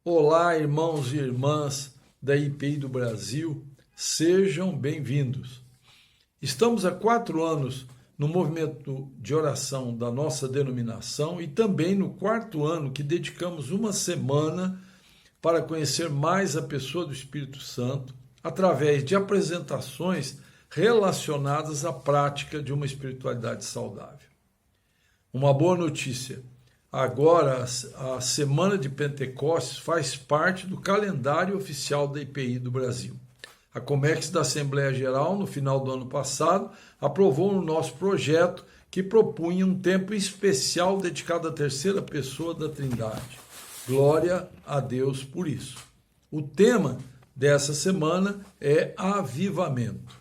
Olá, irmãos e irmãs da IPI do Brasil, sejam bem-vindos. Estamos há 4 anos no movimento de oração da nossa denominação e também no quarto ano que dedicamos uma semana para conhecer mais a pessoa do Espírito Santo através de apresentações relacionadas à prática de uma espiritualidade saudável. Uma boa notícia. Agora, a Semana de Pentecostes faz parte do calendário oficial da IPI do Brasil. A Comex da Assembleia Geral, no final do ano passado, aprovou o nosso projeto que propunha um tempo especial dedicado à terceira pessoa da Trindade. Glória a Deus por isso. O tema dessa semana é avivamento.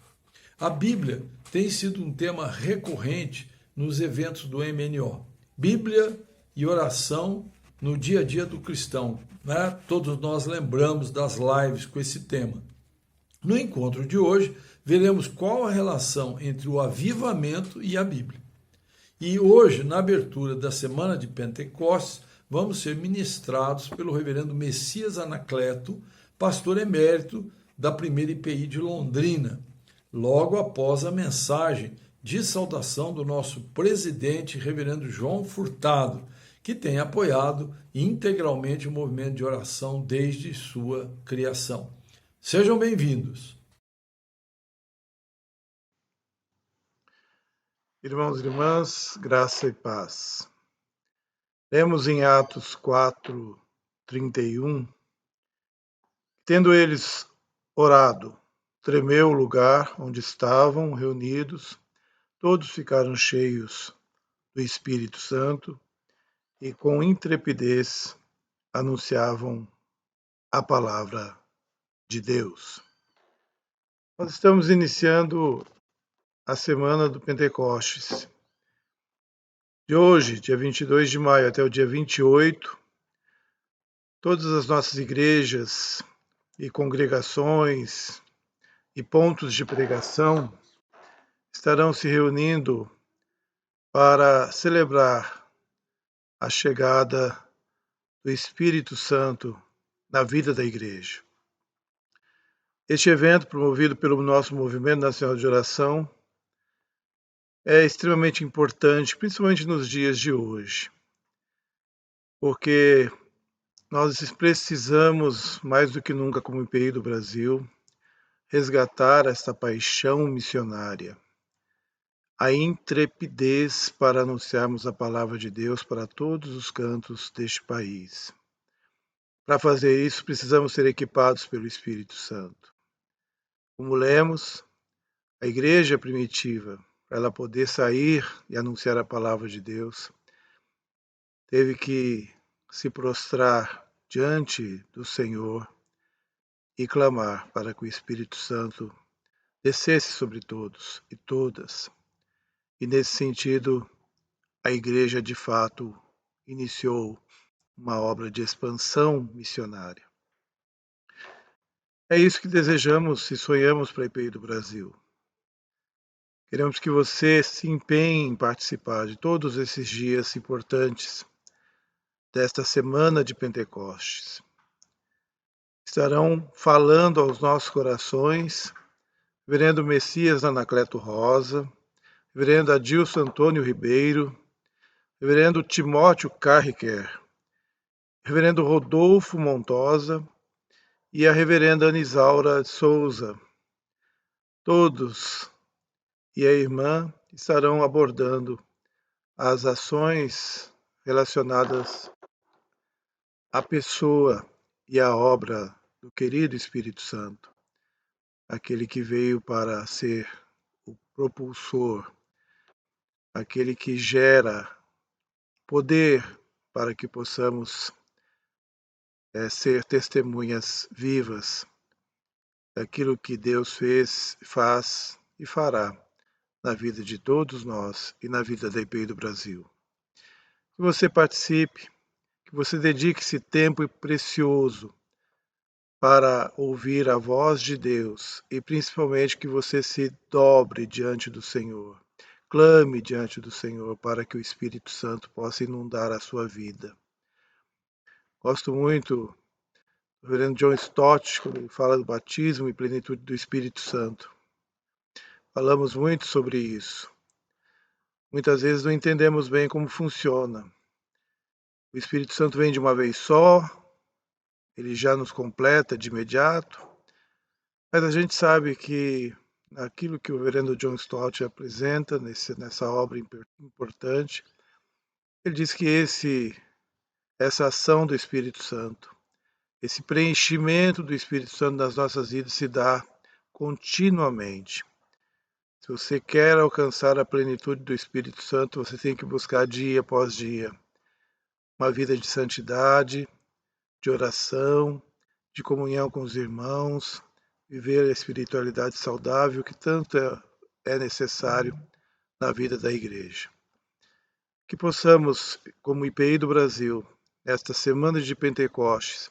A Bíblia tem sido um tema recorrente nos eventos do MNO. Bíblia e oração no dia a dia do cristão, né? Todos nós lembramos das lives com esse tema. No encontro de hoje, veremos qual a relação entre o avivamento e a Bíblia. E hoje, na abertura da Semana de Pentecostes, vamos ser ministrados pelo reverendo Messias Anacleto, pastor emérito da primeira IPI de Londrina, logo após a mensagem de saudação do nosso presidente, reverendo João Furtado, que tem apoiado integralmente o movimento de oração desde sua criação. Sejam bem-vindos. Irmãos e irmãs, graça e paz. Lemos em Atos 4:31, tendo eles orado, tremeu o lugar onde estavam reunidos, todos ficaram cheios do Espírito Santo e com intrepidez anunciavam a palavra de Deus. Nós estamos iniciando a semana do Pentecostes. De hoje, dia 22 de maio, até o dia 28, todas as nossas igrejas e congregações e pontos de pregação estarão se reunindo para celebrar a chegada do Espírito Santo na vida da igreja. Este evento, promovido pelo nosso Movimento Nacional de Oração, é extremamente importante, principalmente nos dias de hoje, porque nós precisamos, mais do que nunca, como IPI do Brasil, resgatar esta paixão missionária, a intrepidez para anunciarmos a palavra de Deus para todos os cantos deste país. Para fazer isso, precisamos ser equipados pelo Espírito Santo. Como lemos, a igreja primitiva, para ela poder sair e anunciar a palavra de Deus, teve que se prostrar diante do Senhor e clamar para que o Espírito Santo descesse sobre todos e todas. E nesse sentido, a igreja de fato iniciou uma obra de expansão missionária. É isso que desejamos e sonhamos para a IPI do Brasil. Queremos que você se empenhe em participar de todos esses dias importantes desta semana de Pentecostes. Estarão falando aos nossos corações Reverendo Messias Anacleto Rosa, Reverendo Adilson Antônio Ribeiro, Reverendo Timóteo Carriquer, Reverendo Rodolfo Montosa e a Reverenda Anisaura Souza. Todos e a irmã estarão abordando as ações relacionadas à pessoa e à obra do querido Espírito Santo, aquele que veio para ser o propulsor, aquele que gera poder para que possamos ser testemunhas vivas daquilo que Deus fez, faz e fará na vida de todos nós e na vida da IPI do Brasil. Que você participe, que você dedique esse tempo precioso para ouvir a voz de Deus e principalmente que você se dobre diante do Senhor. Clame diante do Senhor para que o Espírito Santo possa inundar a sua vida. Gosto muito o reverendo John Stott, quando ele fala do batismo e plenitude do Espírito Santo. Falamos muito sobre isso. Muitas vezes não entendemos bem como funciona. O Espírito Santo vem de uma vez só, ele já nos completa de imediato, mas a gente sabe que aquilo que o reverendo John Stott apresenta nessa obra importante, ele diz que essa ação do Espírito Santo, esse preenchimento do Espírito Santo nas nossas vidas se dá continuamente. Se você quer alcançar a plenitude do Espírito Santo, você tem que buscar dia após dia uma vida de santidade, de oração, de comunhão com os irmãos, viver a espiritualidade saudável que tanto é necessário na vida da igreja. Que possamos, como IPI do Brasil, nesta semana de Pentecostes,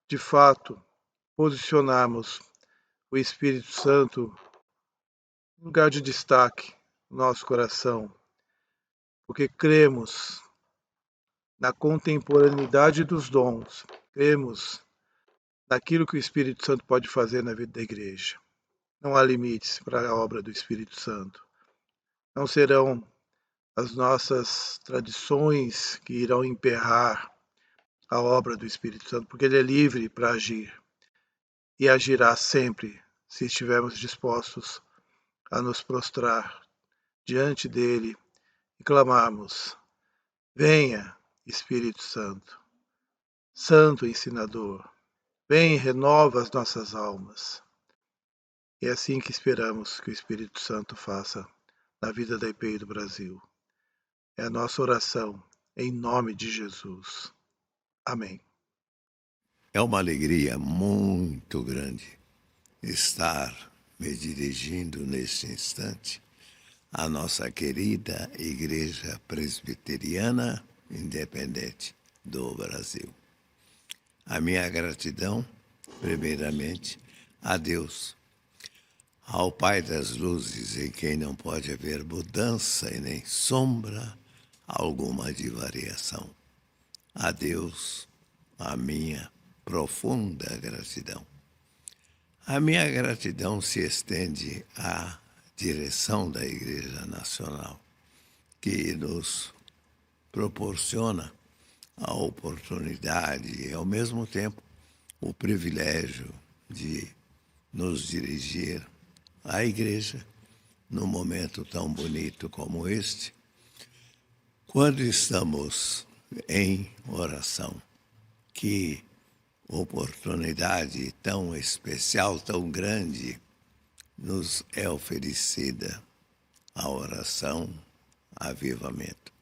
de fato, posicionarmos o Espírito Santo em lugar de destaque no nosso coração, porque cremos na contemporaneidade dos dons, cremos naquilo que o Espírito Santo pode fazer na vida da igreja. Não há limites para a obra do Espírito Santo. Não serão as nossas tradições que irão emperrar a obra do Espírito Santo, porque ele é livre para agir e agirá sempre se estivermos dispostos a nos prostrar diante dele e clamarmos: venha, Espírito Santo, Santo Ensinador, vem e renova as nossas almas. É assim que esperamos que o Espírito Santo faça na vida da IPI do Brasil. É a nossa oração, em nome de Jesus. Amém. É uma alegria muito grande estar me dirigindo neste instante à nossa querida Igreja Presbiteriana Independente do Brasil. A minha gratidão, primeiramente, a Deus, ao Pai das Luzes, em quem não pode haver mudança e nem sombra alguma de variação. A Deus, a minha profunda gratidão. A minha gratidão se estende à direção da Igreja Nacional, que nos proporciona a oportunidade e, ao mesmo tempo, o privilégio de nos dirigir à Igreja num momento tão bonito como este, quando estamos em oração. Que oportunidade tão especial, tão grande, nos é oferecida a oração, avivamento.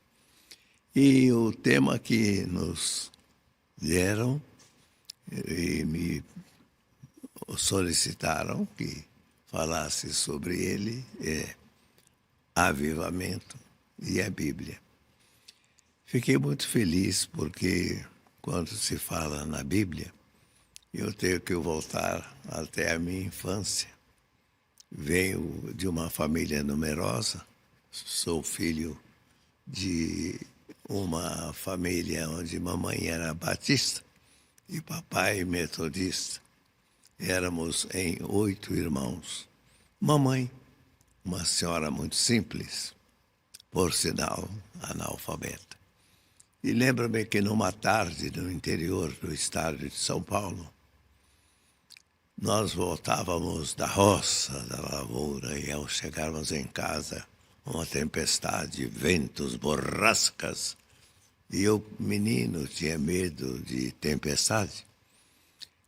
E o tema que nos deram e me solicitaram que falasse sobre ele é avivamento e a Bíblia. Fiquei muito feliz porque quando se fala na Bíblia, eu tenho que voltar até a minha infância. Venho de uma família numerosa, sou filho de uma família onde mamãe era batista e papai metodista. Éramos em 8 irmãos. Mamãe, uma senhora muito simples, por sinal, analfabeta. E lembro-me que numa tarde no interior do estado de São Paulo, nós voltávamos da roça, da lavoura, e ao chegarmos em casa, uma tempestade, ventos, borrascas, e eu, menino, tinha medo de tempestade.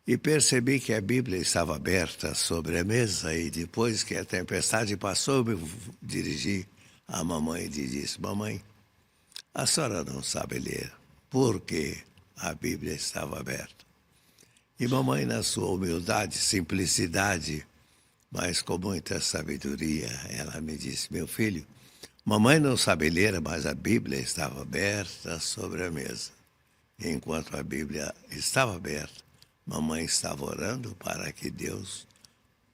E percebi que a Bíblia estava aberta sobre a mesa, e depois que a tempestade passou, eu me dirigi à mamãe e disse: mamãe, a senhora não sabe ler, porque a Bíblia estava aberta. E mamãe, na sua humildade, simplicidade, mas com muita sabedoria, ela me disse: meu filho, mamãe não sabe ler, mas a Bíblia estava aberta sobre a mesa. Enquanto a Bíblia estava aberta, mamãe estava orando para que Deus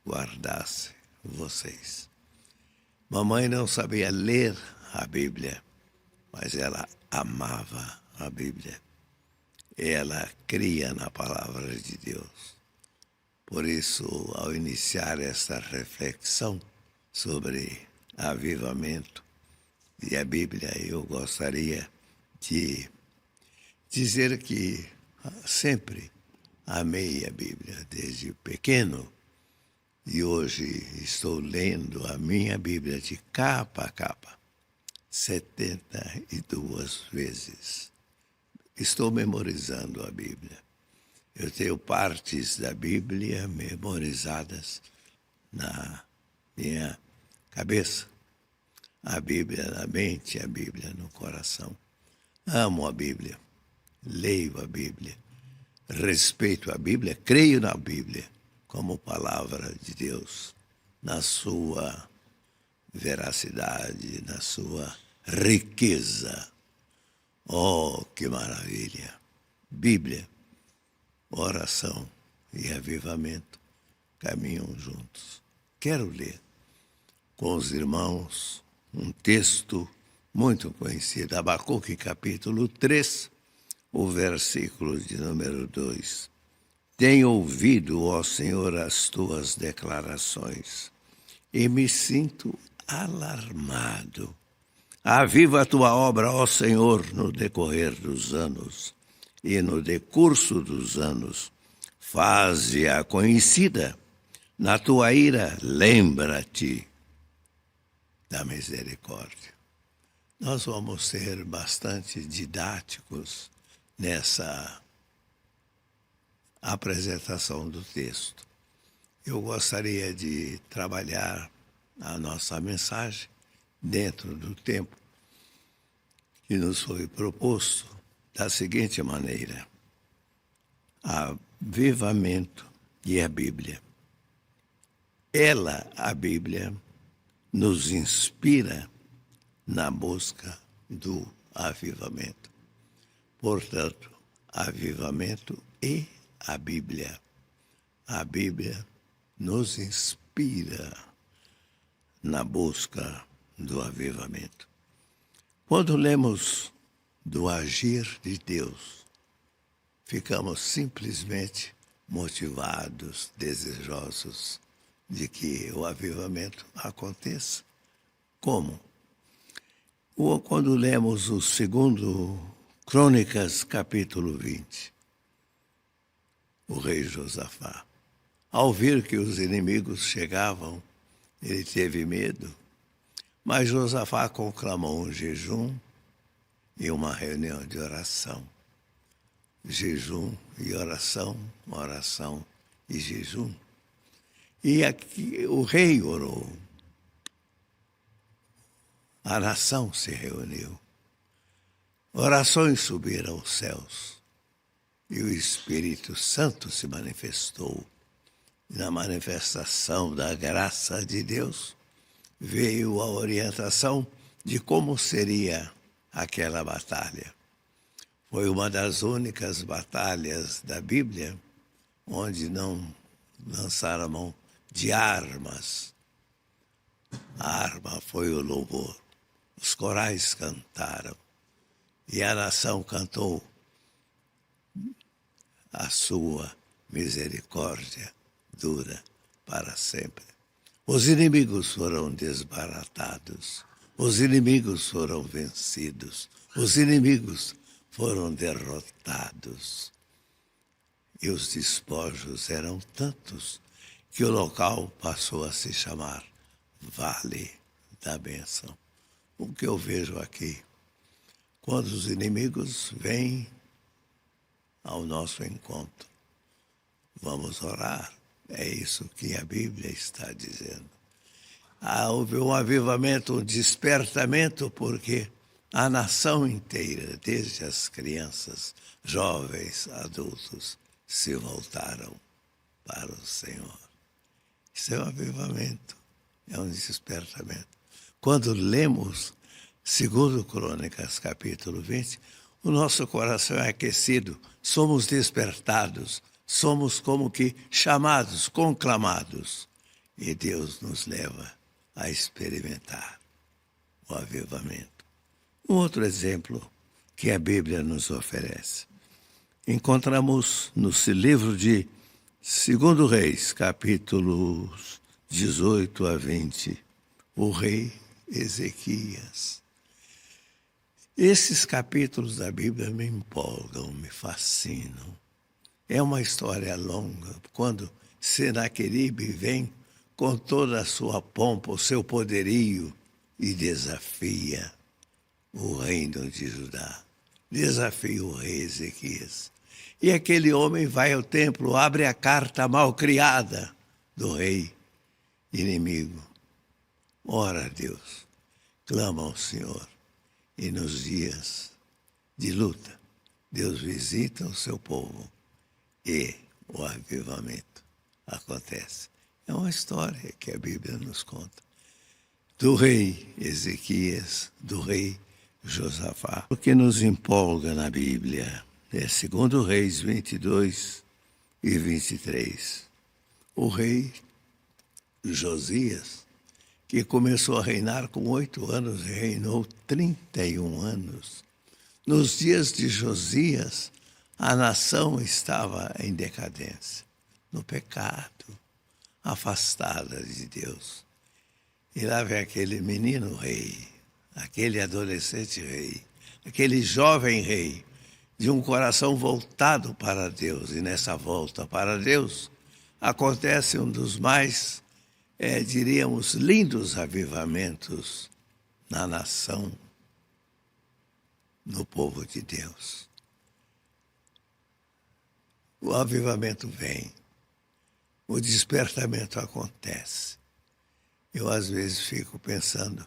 guardasse vocês. Mamãe não sabia ler a Bíblia, mas ela amava a Bíblia. ela cria na palavra de Deus. Por isso, ao iniciar esta reflexão sobre avivamento e a Bíblia, eu gostaria de dizer que sempre amei a Bíblia desde pequeno e hoje estou lendo a minha Bíblia de capa a capa 72 vezes. Estou memorizando a Bíblia. Eu tenho partes da Bíblia memorizadas na minha cabeça. A Bíblia na mente, a Bíblia no coração. Amo a Bíblia, leio a Bíblia, respeito a Bíblia, creio na Bíblia como palavra de Deus, na sua veracidade, na sua riqueza. Oh, que maravilha! Bíblia, oração e avivamento caminham juntos. Quero ler com os irmãos um texto muito conhecido, Abacuque capítulo 3, o versículo de número 2. Tenho ouvido, ó Senhor, as tuas declarações e me sinto alarmado. Aviva a tua obra, ó Senhor, no decorrer dos anos e no decurso dos anos. Faze-a conhecida. Na tua ira, lembra-te da misericórdia. Nós vamos ser bastante didáticos nessa apresentação do texto. Eu gostaria de trabalhar a nossa mensagem dentro do tempo que nos foi proposto da seguinte maneira: avivamento e a Bíblia. A Bíblia, nos inspira na busca do avivamento. Portanto, avivamento e a Bíblia. A Bíblia nos inspira na busca do avivamento. Quando lemos do agir de Deus, ficamos simplesmente motivados, desejosos de que o avivamento aconteça. Como? Quando lemos o 2 Crônicas, capítulo 20, o rei Josafá, ao ver que os inimigos chegavam, ele teve medo, mas Josafá conclamou um jejum e uma reunião de oração. Jejum e oração, oração e jejum. E aqui o rei orou. A nação se reuniu. Orações subiram aos céus. E o Espírito Santo se manifestou. Na manifestação da graça de Deus, veio a orientação de como seria aquela batalha. Foi uma das únicas batalhas da Bíblia onde não lançaram a mão de armas. A arma foi o louvor. Os corais cantaram e a nação cantou a sua misericórdia dura para sempre. Os inimigos foram desbaratados, os inimigos foram vencidos, os inimigos foram derrotados. E os despojos eram tantos que o local passou a se chamar Vale da Bênção. O que eu vejo aqui? Quando os inimigos vêm ao nosso encontro, vamos orar. É isso que a Bíblia está dizendo. Houve um avivamento, um despertamento, porque a nação inteira, desde as crianças, jovens, adultos, se voltaram para o Senhor. Isso é um avivamento, é um despertamento. Quando lemos 2 Crônicas, capítulo 20, o nosso coração é aquecido, somos despertados, somos como que chamados, conclamados. E Deus nos leva a experimentar o avivamento. Um outro exemplo que a Bíblia nos oferece. encontramos no livro de 2 Reis, capítulos 18 a 20, o rei Ezequias. Esses capítulos da Bíblia me empolgam, me fascinam. É uma história longa, quando Senaqueribe vem com toda a sua pompa, o seu poderio, e desafia o reino de Judá. Desafia o rei Ezequias. E aquele homem vai ao templo, abre a carta mal criada do rei inimigo. Ora a Deus, clama ao Senhor. E nos dias de luta, Deus visita o seu povo e o avivamento acontece. É uma história que a Bíblia nos conta. Do rei Ezequias, do rei Josafá. O que nos empolga na Bíblia é 2 Reis 22 e 23. O rei Josias, que começou a reinar com 8 anos e reinou 31 anos. Nos dias de Josias, a nação estava em decadência, no pecado, afastada de Deus. E lá vem aquele menino rei, aquele adolescente rei, aquele jovem rei, de um coração voltado para Deus. E nessa volta para Deus, acontece um dos mais, diríamos, lindos avivamentos na nação, no povo de Deus. O avivamento vem, o despertamento acontece. Eu, às vezes, fico pensando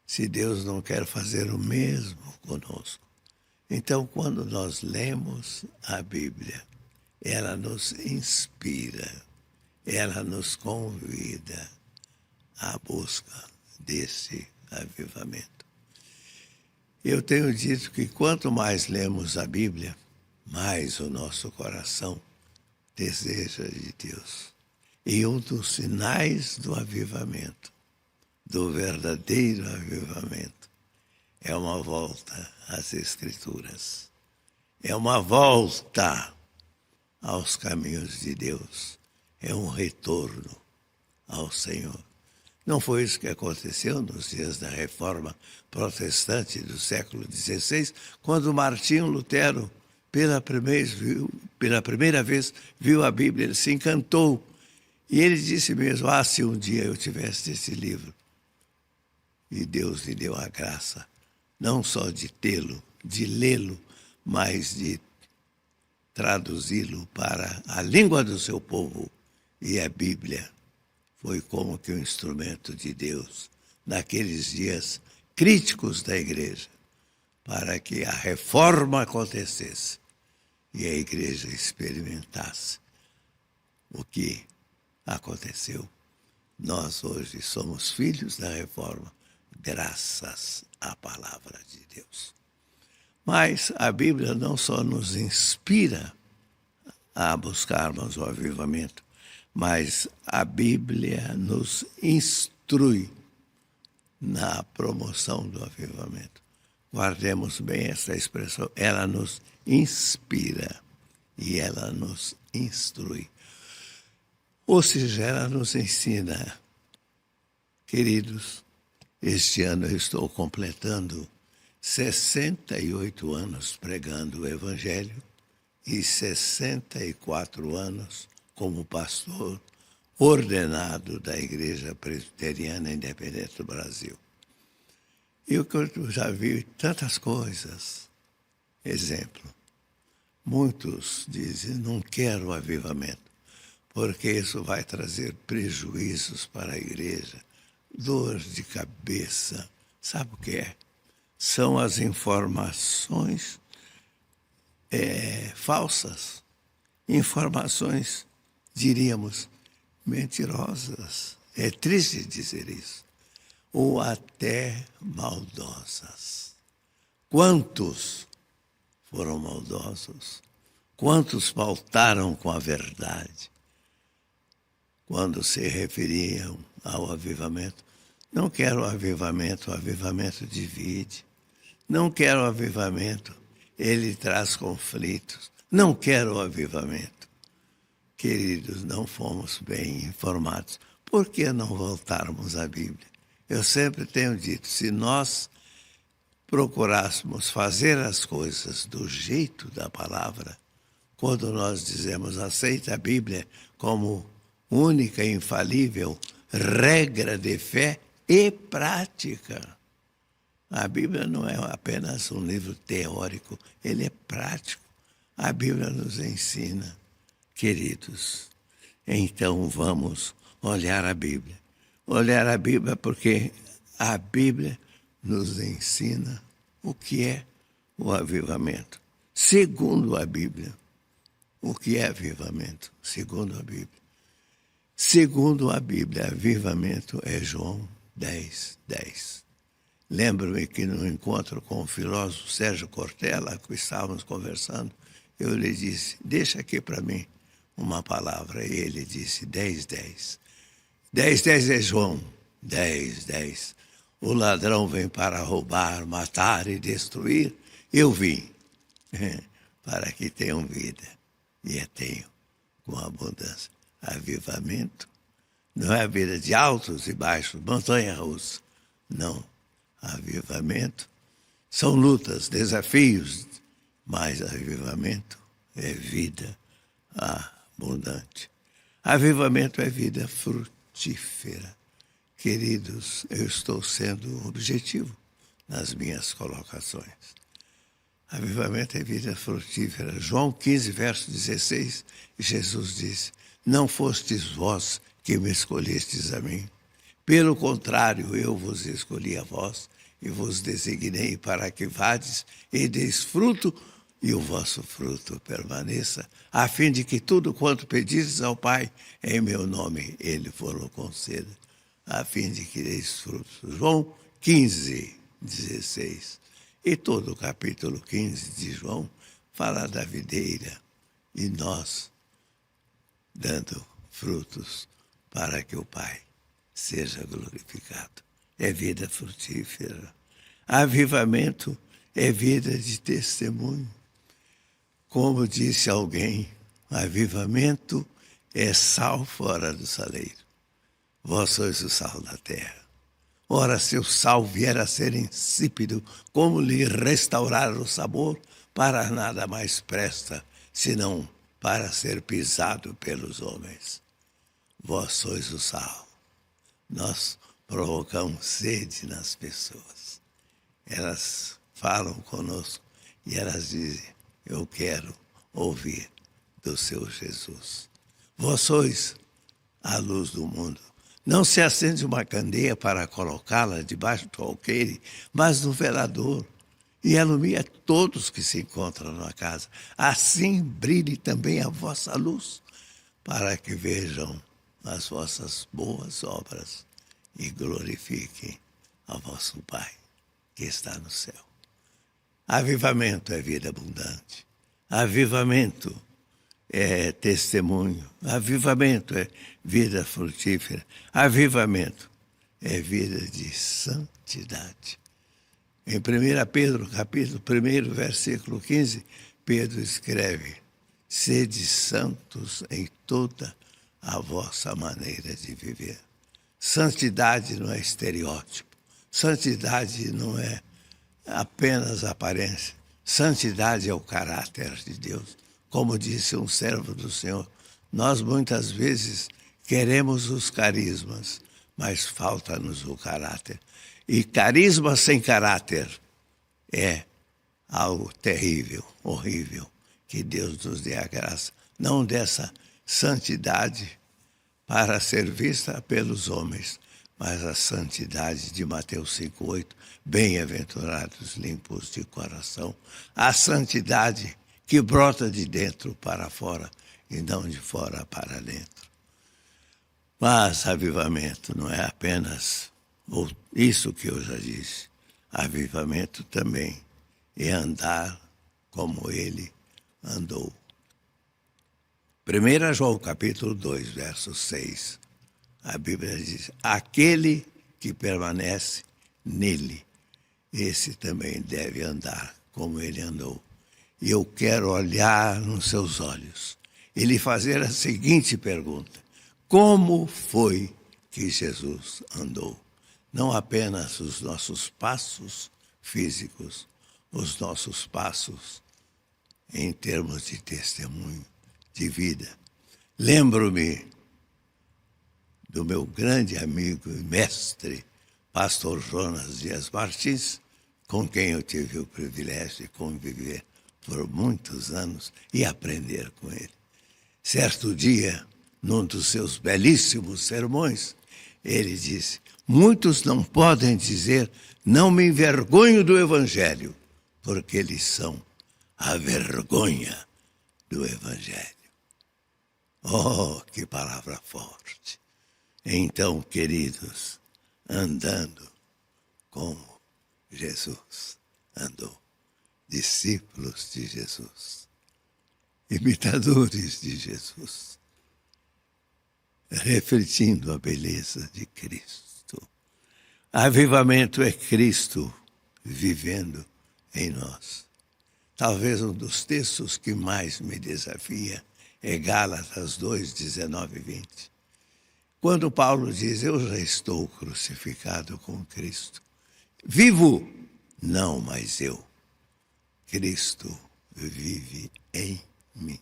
se Deus não quer fazer o mesmo conosco. Então, quando nós lemos a Bíblia, ela nos inspira, ela nos convida à busca desse avivamento. Eu tenho dito que quanto mais lemos a Bíblia, mais o nosso coração deseja de Deus. E um dos sinais do avivamento, do verdadeiro avivamento, é uma volta às Escrituras. É uma volta aos caminhos de Deus. É um retorno ao Senhor. Não foi isso que aconteceu nos dias da Reforma Protestante do século XVI, quando Martinho Lutero, pela primeira vez, viu a Bíblia, ele se encantou. E ele disse mesmo, se um dia eu tivesse esse livro. E Deus lhe deu a graça, não só de tê-lo, de lê-lo, mas de traduzi-lo para a língua do seu povo. E a Bíblia foi como que um instrumento de Deus naqueles dias críticos da igreja, para que a reforma acontecesse e a igreja experimentasse o que aconteceu. Nós hoje somos filhos da reforma, graças à palavra de Deus. Mas a Bíblia não só nos inspira a buscarmos o avivamento, mas a Bíblia nos instrui na promoção do avivamento. Guardemos bem essa expressão, ela nos inspira e ela nos instrui. Ou seja, ela nos ensina. Queridos, este ano eu estou completando 68 anos pregando o Evangelho e 64 anos como pastor ordenado da Igreja Presbiteriana Independente do Brasil. Eu já vi tantas coisas. Exemplo, muitos dizem, não quero avivamento, porque isso vai trazer prejuízos para a igreja, dor de cabeça. Sabe o que é? São as informações falsas, informações, diríamos, mentirosas. É triste dizer isso. Ou até maldosas. Quantos foram maldosos? Quantos faltaram com a verdade? Quando se referiam ao avivamento, não quero avivamento, o avivamento divide. Não quero avivamento, ele traz conflitos. Não quero o avivamento. Queridos, não fomos bem informados. Por que não voltarmos à Bíblia? Eu sempre tenho dito, se nós procurássemos fazer as coisas do jeito da palavra, quando nós dizemos aceita a Bíblia como única e infalível regra de fé e prática. A Bíblia não é apenas um livro teórico, ele é prático. A Bíblia nos ensina, queridos. Então vamos olhar a Bíblia. Olhar a Bíblia porque a Bíblia nos ensina o que é o avivamento. Segundo a Bíblia. O que é avivamento? Segundo a Bíblia. Segundo a Bíblia, avivamento é João 10:10. Lembro-me que no encontro com o filósofo Sérgio Cortella, que estávamos conversando, eu lhe disse, deixa aqui para mim uma palavra. E ele disse 10:10. 10:10 é João 10:10. O ladrão vem para roubar, matar e destruir. Eu vim para que tenham vida. E a tenho com abundância. Avivamento não é a vida de altos e baixos, montanha-russa. Não. Avivamento são lutas, desafios, mas avivamento é vida abundante. Avivamento é vida frutífera. Queridos, eu estou sendo objetivo nas minhas colocações. Avivamento é vida frutífera. João 15, verso 16, Jesus disse, não fostes vós que me escolhestes a mim. Pelo contrário, eu vos escolhi a vós e vos designei para que vades e deis fruto e o vosso fruto permaneça, a fim de que tudo quanto pedires ao Pai em meu nome, Ele vos conceda, a fim de que deis frutos. João 15, 16. E todo o capítulo 15 de João fala da videira e nós dando frutos para que o Pai seja glorificado. É vida frutífera. Avivamento é vida de testemunho. Como disse alguém, avivamento é sal fora do saleiro. Vós sois o sal da terra. Ora, se o sal vier a ser insípido, como lhe restaurar o sabor? Para nada mais presta, senão para ser pisado pelos homens. Vós sois o sal. Nós provocamos sede nas pessoas. Elas falam conosco e elas dizem, eu quero ouvir do seu Jesus. Vós sois a luz do mundo. Não se acende uma candeia para colocá-la debaixo do alqueire, mas no velador, e ilumina todos que se encontram na casa. Assim brilhe também a vossa luz, para que vejam as vossas boas obras e glorifiquem a vosso Pai que está no céu. Avivamento é vida abundante. Avivamento é testemunho. Avivamento é vida frutífera. Avivamento é vida de santidade. Em 1 Pedro, capítulo 1, versículo 15, Pedro escreve, sede santos em toda a vossa maneira de viver. Santidade não é estereótipo. Santidade não é apenas aparência. Santidade é o caráter de Deus. Como disse um servo do Senhor, nós muitas vezes queremos os carismas, mas falta-nos o caráter. E carisma sem caráter é algo terrível, horrível. Que Deus nos dê a graça, não dessa santidade para ser vista pelos homens, mas a santidade de Mateus 5:8, bem-aventurados limpos de coração, a santidade que brota de dentro para fora e não de fora para dentro. Mas avivamento não é apenas isso que eu já disse. Avivamento também é andar como ele andou. 1 João capítulo 2, verso 6, a Bíblia diz, aquele que permanece nele, esse também deve andar como ele andou. e eu quero olhar nos seus olhos e lhe fazer a seguinte pergunta: como foi que Jesus andou? Não apenas os nossos passos físicos, os nossos passos em termos de testemunho, de vida. Lembro-me do meu grande amigo e mestre, pastor Jonas Dias Martins, com quem eu tive o privilégio de conviver por muitos anos e aprender com ele. Certo dia, num dos seus belíssimos sermões, ele disse: muitos não podem dizer, não me envergonho do Evangelho, porque eles são a vergonha do Evangelho. Oh, que palavra forte! Então, queridos, andando como Jesus andou, discípulos de Jesus, imitadores de Jesus, refletindo a beleza de Cristo. Avivamento é Cristo vivendo em nós. Talvez um dos textos que mais me desafia é Gálatas 2, 19 e 20. Quando Paulo diz, eu já estou crucificado com Cristo. Vivo, não mais eu. Cristo vive em mim.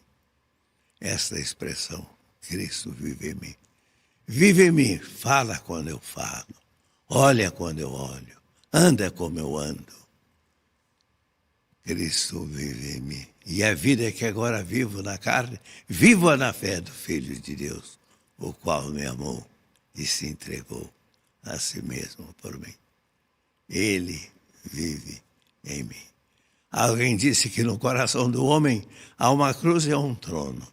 Esta expressão, Cristo vive em mim. Vive em mim, fala quando eu falo, olha quando eu olho, anda como eu ando. Cristo vive em mim. E a vida que agora vivo na carne, vivo na fé do Filho de Deus, o qual me amou e se entregou a si mesmo por mim. Ele vive em mim. Alguém disse que no coração do homem há uma cruz e há um trono.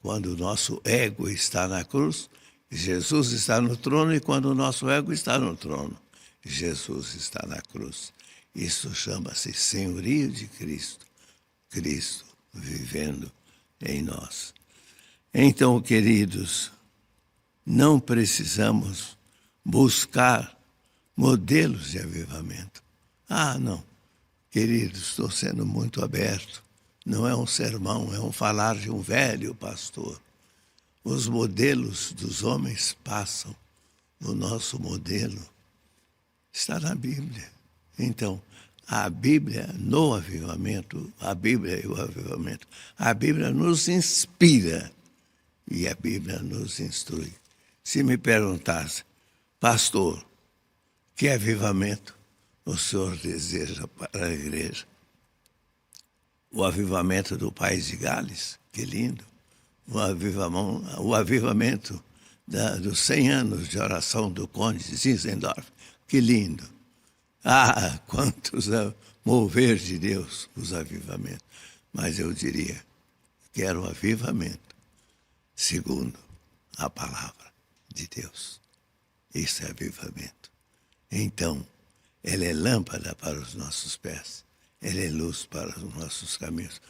Quando o nosso ego está na cruz, Jesus está no trono, e quando o nosso ego está no trono, Jesus está na cruz. Isso chama-se senhorio de Cristo, Cristo vivendo em nós. Então, queridos, não precisamos buscar modelos de avivamento. Ah, não, queridos, estou sendo muito aberto. Não é um sermão, é um falar de um velho pastor. Os modelos dos homens passam. O nosso modelo está na Bíblia. Então, a Bíblia no avivamento, a Bíblia e o avivamento, a Bíblia nos inspira e a Bíblia nos instrui. Se me perguntasse, pastor, que avivamento o senhor deseja para a igreja? O avivamento do país de Gales, que lindo. O avivamento dos 100 anos de oração do Conde Zinzendorf, que lindo. Ah, quantos mover de Deus os avivamentos. Mas eu diria, quero o avivamento segundo a palavra de Deus. Isso é avivamento. Então, ela é lâmpada para os nossos pés, ela é luz para os nossos caminhos.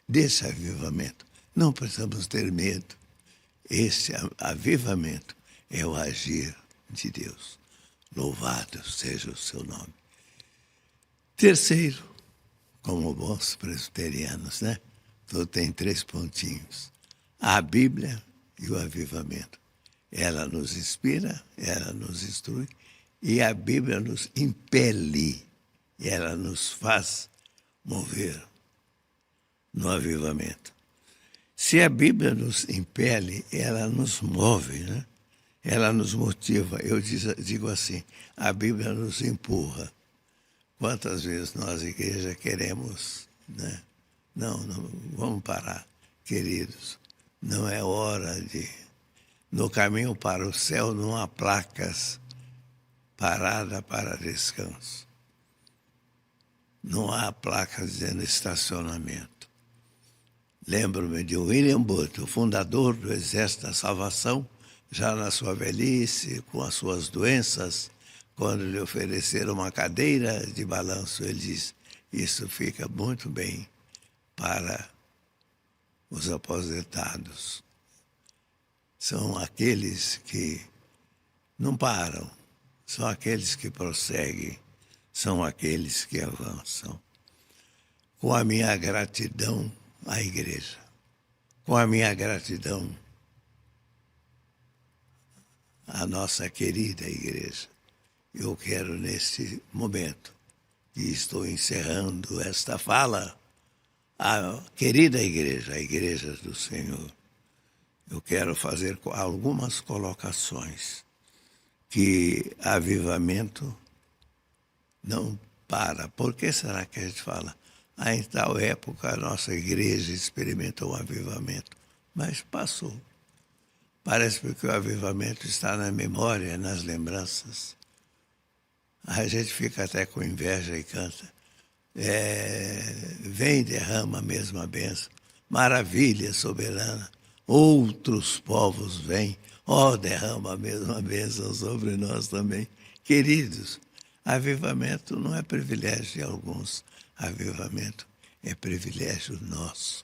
Desse avivamento, não precisamos ter medo. Esse avivamento é o agir de Deus. Louvado seja o seu nome. Terceiro, como bons presbiterianos, né? Tudo tem 3 pontinhos. A Bíblia e o avivamento. Ela nos inspira, ela nos instrui, e a Bíblia nos impele, ela nos faz mover no avivamento. Se a Bíblia nos impele, ela nos move, né? Ela nos motiva. Eu digo assim, a Bíblia nos empurra. Quantas vezes nós, igreja, queremos, né? Não, vamos parar, queridos. Não é hora de... No caminho para o céu não há placas, parada para descanso. Não há placas dizendo estacionamento. Lembro-me de William Booth, o fundador do Exército da Salvação, já na sua velhice, com as suas doenças, quando lhe ofereceram uma cadeira de balanço, ele diz, isso fica muito bem para os aposentados. São aqueles que não param, são aqueles que prosseguem, são aqueles que avançam. com a minha gratidão à igreja, com a minha gratidão à nossa querida igreja. Eu quero, nesse momento, que estou encerrando esta fala, a querida igreja, a igreja do Senhor, eu quero fazer algumas colocações, que avivamento não para. Por que será que a gente fala? Em tal época a nossa igreja experimentou um avivamento, mas passou. Parece que o avivamento está na memória, nas lembranças. A gente fica até com inveja e canta. Vem e derrama a mesma bênção. Maravilha soberana. Outros povos vêm. Derrama a mesma bênção sobre nós também. Queridos, avivamento não é privilégio de alguns. Avivamento é privilégio nosso,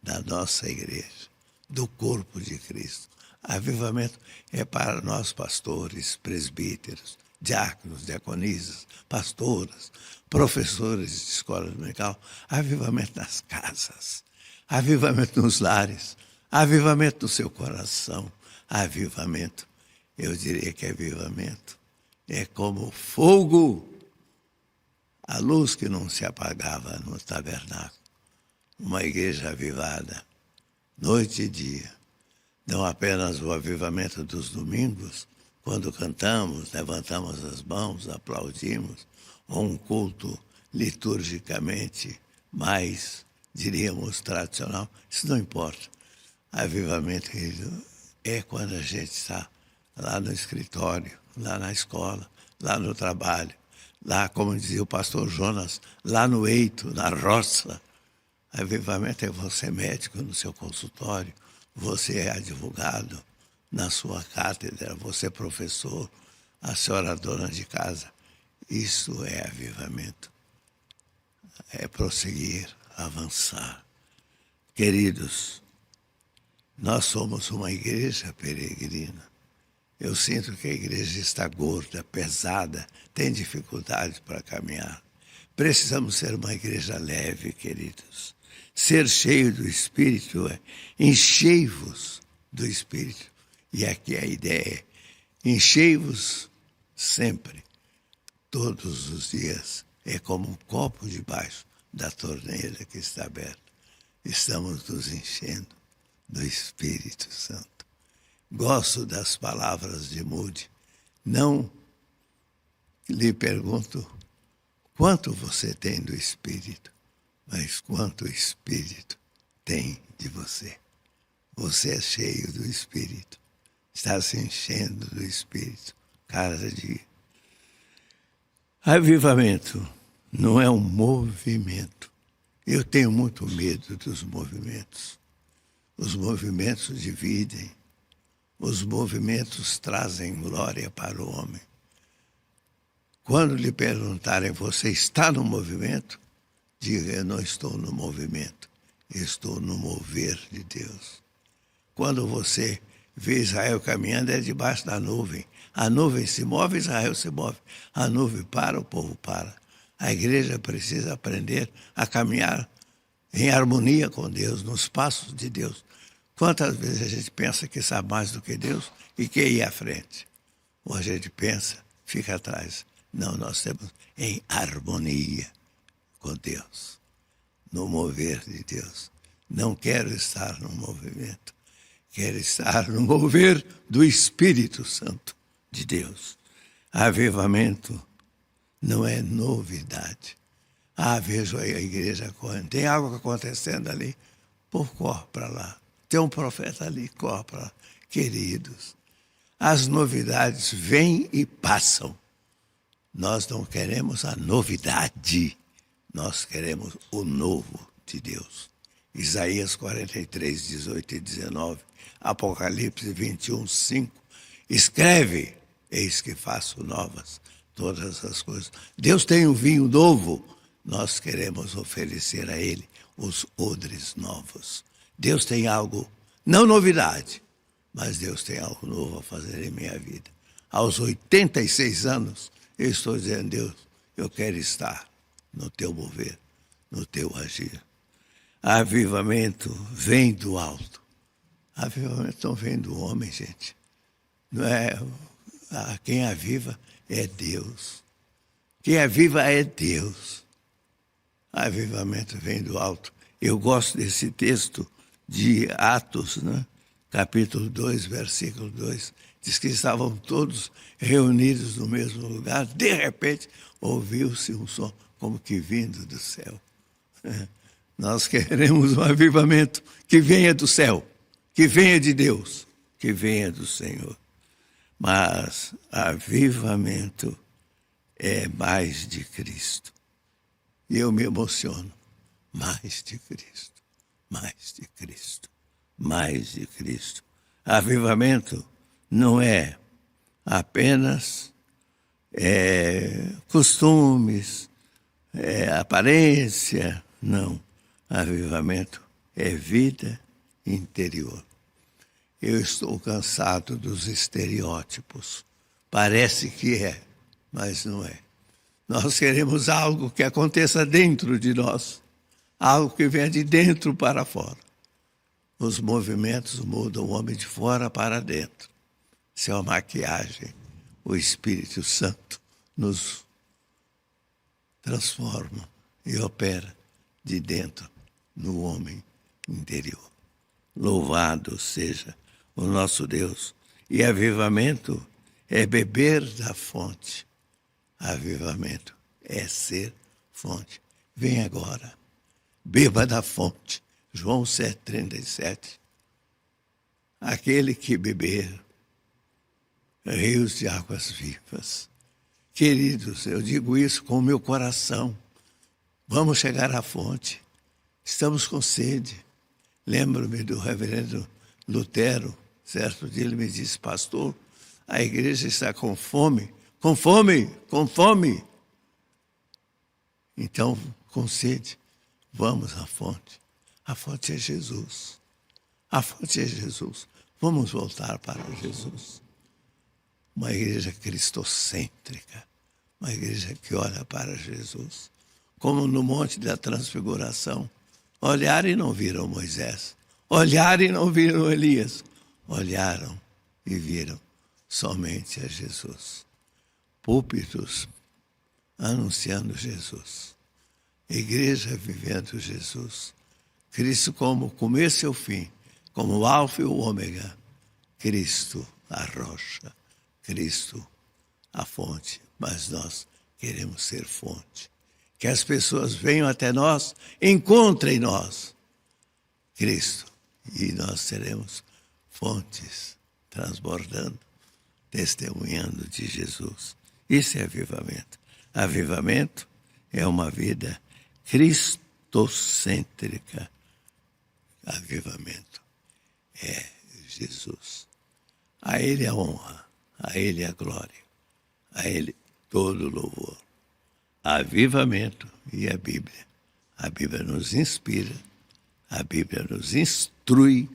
da nossa igreja, do corpo de Cristo. Avivamento é para nós pastores, presbíteros, diáconos, diaconisas, pastoras, professores de escola dominical. Avivamento nas casas, avivamento nos lares, avivamento no seu coração. Avivamento, eu diria que avivamento é como fogo, a luz que não se apagava no tabernáculo. Uma igreja avivada, noite e dia. Não apenas o avivamento dos domingos, quando cantamos, levantamos as mãos, aplaudimos, ou um culto liturgicamente mais, diríamos, tradicional. Isso não importa. Avivamento, querido, é quando a gente está lá no escritório, lá na escola, lá no trabalho, lá, como dizia o pastor Jonas, lá no eito, na roça. Avivamento é você médico no seu consultório, você é advogado na sua cátedra, você é professor, a senhora dona de casa. Isso é avivamento. É prosseguir, avançar. Queridos, nós somos uma igreja peregrina. Eu sinto que a igreja está gorda, pesada, tem dificuldade para caminhar. Precisamos ser uma igreja leve, queridos. Ser cheio do Espírito é enchei-vos do Espírito. E aqui a ideia é enchei-vos sempre, todos os dias. É como um copo debaixo da torneira que está aberta. Estamos nos enchendo do Espírito Santo. Gosto das palavras de Moody. Não lhe pergunto quanto você tem do Espírito, mas quanto o Espírito tem de você. Você é cheio do Espírito. Está se enchendo do Espírito cada dia. Avivamento não é um movimento. Eu tenho muito medo dos movimentos. Os movimentos dividem. Os movimentos trazem glória para o homem. Quando lhe perguntarem, você está no movimento? Diga, eu não estou no movimento. Estou no mover de Deus. Quando você vê Israel caminhando, é debaixo da nuvem. A nuvem se move, Israel se move. A nuvem para, o povo para. A igreja precisa aprender a caminhar em harmonia com Deus, nos passos de Deus. Quantas vezes a gente pensa que sabe mais do que Deus e quer ir à frente? Ou a gente pensa, fica atrás. Não, nós temos em harmonia com Deus, no mover de Deus. Não quero estar no movimento. Quero estar no mover do Espírito Santo de Deus. Avivamento não é novidade. Vejo a igreja correndo. Tem algo acontecendo ali, pô, corre para lá. Tem um profeta ali, corre para lá. Queridos, as novidades vêm e passam. Nós não queremos a novidade, nós queremos o novo de Deus. Isaías 43, 18 e 19, Apocalipse 21, 5. Escreve, eis que faço novas todas as coisas. Deus tem um vinho novo, nós queremos oferecer a Ele os odres novos. Deus tem algo, não novidade, mas Deus tem algo novo a fazer em minha vida. Aos 86 anos, eu estou dizendo, Deus, eu quero estar no teu mover. no teu agir. Avivamento vem do alto. Avivamento não vem do homem, gente. Não é, quem aviva é Deus. Quem aviva é Deus. Avivamento vem do alto. Eu gosto desse texto de Atos, né? Capítulo 2, versículo 2. Diz que estavam todos reunidos no mesmo lugar. De repente, ouviu-se um som como que vindo do céu. Nós queremos um avivamento que venha do céu, que venha de Deus, que venha do Senhor. Mas avivamento é mais de Cristo. E eu me emociono. Mais de Cristo, mais de Cristo, mais de Cristo. Avivamento não é apenas costumes, aparência, não. Avivamento é vida interior. Eu estou cansado dos estereótipos. Parece que é, mas não é. Nós queremos algo que aconteça dentro de nós, algo que venha de dentro para fora. Os movimentos mudam o homem de fora para dentro. Isso é uma maquiagem. O Espírito Santo nos transforma e opera de dentro no homem interior. Louvado seja o nosso Deus. E avivamento é beber da fonte. Avivamento é ser fonte. Vem agora, beba da fonte. João 7,37. Aquele que beber rios de águas vivas. Queridos, eu digo isso com o meu coração. Vamos chegar à fonte. Estamos com sede. Lembro-me do reverendo Lutero. Certo dia ele me disse: pastor, a igreja está com fome. Com fome, com fome. Então, com sede, vamos à fonte. A fonte é Jesus. A fonte é Jesus. Vamos voltar para Jesus. Uma igreja cristocêntrica. Uma igreja que olha para Jesus. Como no Monte da Transfiguração. Olharam e não viram Moisés. Olharam e não viram Elias. Olharam e viram somente a Jesus. Púlpitos anunciando Jesus. Igreja vivendo Jesus. Cristo como começo e o fim, como o alfa e o ômega. Cristo a rocha, Cristo a fonte. Mas nós queremos ser fonte. Que as pessoas venham até nós, encontrem nós Cristo. E nós seremos fontes, transbordando, testemunhando de Jesus. Isso é avivamento. Avivamento é uma vida cristocêntrica. Avivamento é Jesus. A Ele a honra, a Ele a glória, a Ele todo o louvor. Avivamento e a Bíblia. A Bíblia nos inspira, a Bíblia nos instrui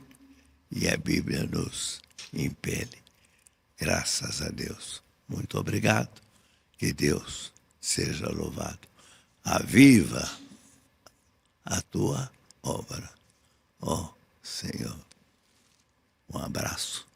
e a Bíblia nos impele. Graças a Deus. Muito obrigado. Que Deus seja louvado. Aviva a tua obra, ó Senhor. Um abraço.